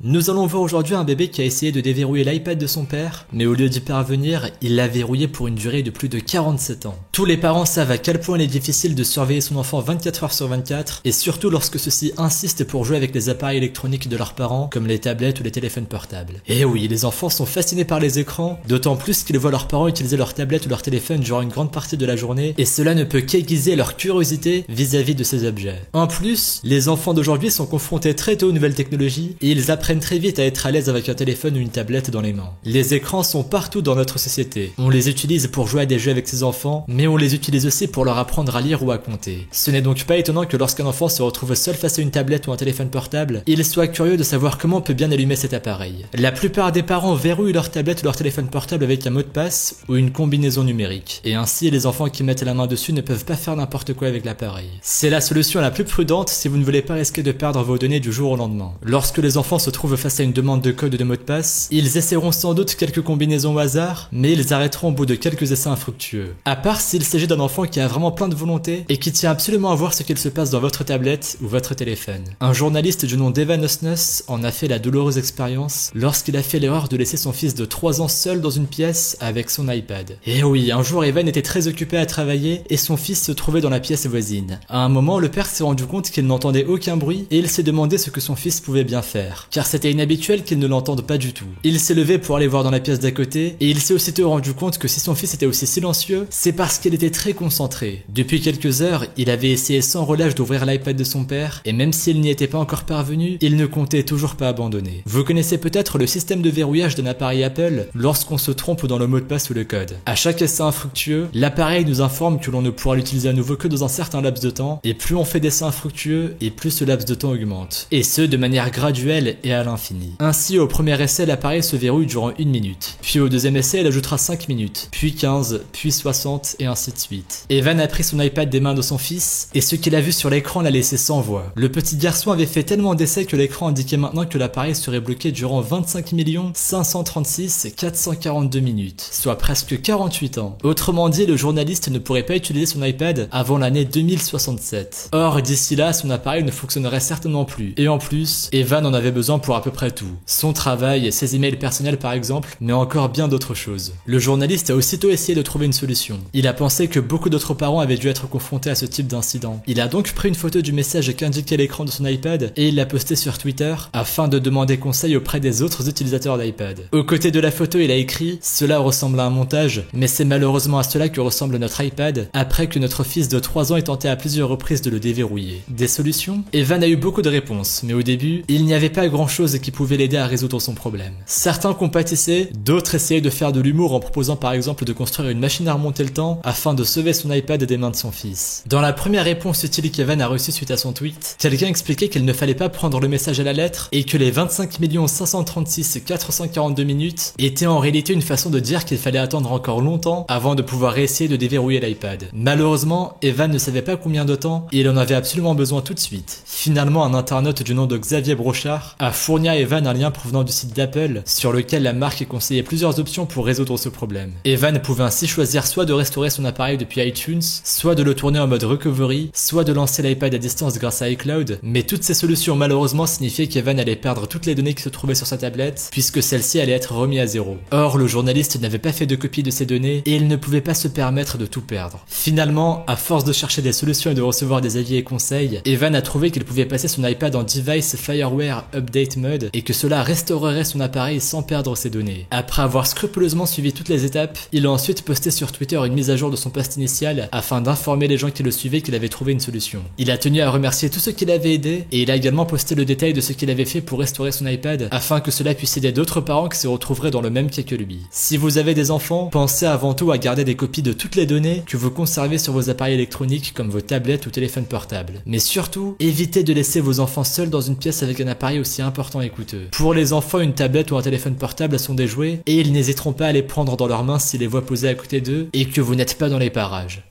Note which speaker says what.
Speaker 1: Nous allons voir aujourd'hui un bébé qui a essayé de déverrouiller l'iPad de son père, mais au lieu d'y parvenir, il l'a verrouillé pour une durée de plus de 47 ans. Tous les parents savent à quel point il est difficile de surveiller son enfant 24 heures sur 24, et surtout lorsque ceux-ci insistent pour jouer avec les appareils électroniques de leurs parents, comme les tablettes ou les téléphones portables. Et oui, les enfants sont fascinés par les écrans, d'autant plus qu'ils voient leurs parents utiliser leur tablette ou leur téléphone durant une grande partie de la journée, et cela ne peut qu'aiguiser leur curiosité vis-à-vis de ces objets. En plus, les enfants d'aujourd'hui sont confrontés très tôt aux nouvelles technologies, et ils apprennent très vite à être à l'aise avec un téléphone ou une tablette dans les mains. Les écrans sont partout dans notre société. On les utilise pour jouer à des jeux avec ses enfants, mais on les utilise aussi pour leur apprendre à lire ou à compter. Ce n'est donc pas étonnant que lorsqu'un enfant se retrouve seul face à une tablette ou un téléphone portable, il soit curieux de savoir comment on peut bien allumer cet appareil. La plupart des parents verrouillent leur tablette ou leur téléphone portable avec un mot de passe ou une combinaison numérique. Et ainsi, les enfants qui mettent la main dessus ne peuvent pas faire n'importe quoi avec l'appareil. C'est la solution la plus prudente si vous ne voulez pas risquer de perdre vos données du jour au lendemain. Lorsque les enfants se trouvent face à une demande de code ou de mot de passe, ils essaieront sans doute quelques combinaisons au hasard, mais ils arrêteront au bout de quelques essais infructueux. À part s'il s'agit d'un enfant qui a vraiment plein de volonté et qui tient absolument à voir ce qu'il se passe dans votre tablette ou votre téléphone. Un journaliste du nom d'Evan Osnos en a fait la douloureuse expérience lorsqu'il a fait l'erreur de laisser son fils de 3 ans seul dans une pièce avec son iPad. Et oui, un jour Evan était très occupé à travailler et son fils se trouvait dans la pièce voisine. À un moment, le père s'est rendu compte qu'il n'entendait aucun bruit et il s'est demandé ce que son fils pouvait bien faire, car c'était inhabituel qu'il ne l'entende pas du tout. Il s'est levé pour aller voir dans la pièce d'à côté et il s'est aussitôt rendu compte que si son fils était aussi silencieux, c'est parce qu'il était très concentré. Depuis quelques heures, il avait essayé sans relâche d'ouvrir l'iPad de son père et même s'il n'y était pas encore parvenu, il ne comptait toujours pas abandonner. Vous connaissez peut-être le système de verrouillage d'un appareil Apple lorsqu'on se trompe dans le mot de passe ou le code. À chaque essai infructueux, l'appareil nous informe que l'on ne pourra l'utiliser à nouveau que dans un certain laps de temps et plus on fait d'essais infructueux et plus ce laps de temps augmente. Et ce, de manière graduelle et à l'infini. Ainsi, au premier essai, l'appareil se verrouille durant 1 minute. Puis au deuxième essai, il ajoutera 5 minutes. Puis 15, puis 60 et ainsi de suite. Evan a pris son iPad des mains de son fils et ce qu'il a vu sur l'écran l'a laissé sans voix. Le petit garçon avait fait tellement d'essais que l'écran indiquait maintenant que l'appareil serait bloqué durant 25 536 442 minutes, soit presque 48 ans. Autrement dit, le journaliste ne pourrait pas utiliser son iPad avant l'année 2067. Or, d'ici là, son appareil ne fonctionnerait certainement plus. Et en plus, Evan en avait besoin pour à peu près tout. Son travail, ses emails personnels par exemple, mais encore bien d'autres choses. Le journaliste a aussitôt essayé de trouver une solution. Il a pensé que beaucoup d'autres parents avaient dû être confrontés à ce type d'incident. Il a donc pris une photo du message qu'indiquait l'écran de son iPad et il l'a posté sur Twitter afin de demander conseil auprès des autres utilisateurs d'iPad. Aux côtés de la photo, il a écrit « Cela ressemble à un montage, mais c'est malheureusement à cela que ressemble notre iPad après que notre fils de 3 ans ait tenté à plusieurs reprises de le déverrouiller. » Des solutions? Evan a eu beaucoup de réponses, mais au début, il n'y avait pas grand chose qui pouvait l'aider à résoudre son problème. Certains compatissaient, d'autres essayaient de faire de l'humour en proposant par exemple de construire une machine à remonter le temps afin de sauver son iPad des mains de son fils. Dans la première réponse utile qu'Evan a reçue suite à son tweet, quelqu'un expliquait qu'il ne fallait pas prendre le message à la lettre et que les 25 536 442 minutes était en réalité une façon de dire qu'il fallait attendre encore longtemps avant de pouvoir réessayer de déverrouiller l'iPad. Malheureusement, Evan ne savait pas combien de temps et il en avait absolument besoin tout de suite. Finalement, un internaute du nom de Xavier Brochard a fourni à Evan un lien provenant du site d'Apple sur lequel la marque conseillait plusieurs options pour résoudre ce problème. Evan pouvait ainsi choisir soit de restaurer son appareil depuis iTunes, soit de le tourner en mode recovery, soit de lancer l'iPad à distance grâce à iCloud, mais toutes ces solutions malheureusement signifiaient qu'Evan allait perdre toutes les données qui se trouvaient sur sa tablette puisque celle-ci allait être remise à zéro. Or, le journaliste n'avait pas fait de copie de ces données et il ne pouvait pas se permettre de tout perdre. Finalement, à force de chercher des solutions et de recevoir des avis et conseils, Evan a trouvé qu'il pouvait passer son iPad en Device Fireware Update Mode et que cela restaurerait son appareil sans perdre ses données. Après avoir scrupuleusement suivi toutes les étapes, il a ensuite posté sur Twitter une mise à jour de son post initial afin d'informer les gens qui le suivaient qu'il avait trouvé une solution. Il a tenu à remercier tous ceux qui l'avaient aidé et il a également posté le détail de ce qu'il avait fait pour restaurer son iPad afin que cela puisse aider d'autres parents qui se retrouveraient dans le même cas que lui. Si vous avez des enfants, pensez avant tout à garder des copies de toutes les données que vous conservez sur vos appareils électroniques comme vos tablettes ou téléphones portables. Mais surtout, évitez de laisser vos enfants seuls dans une pièce avec un appareil aussi important et coûteux. Pour les enfants, une tablette ou un téléphone portable sont des jouets et ils n'hésiteront pas à les prendre dans leurs mains s'ils les voient posés à côté d'eux et que vous n'êtes pas dans les parages.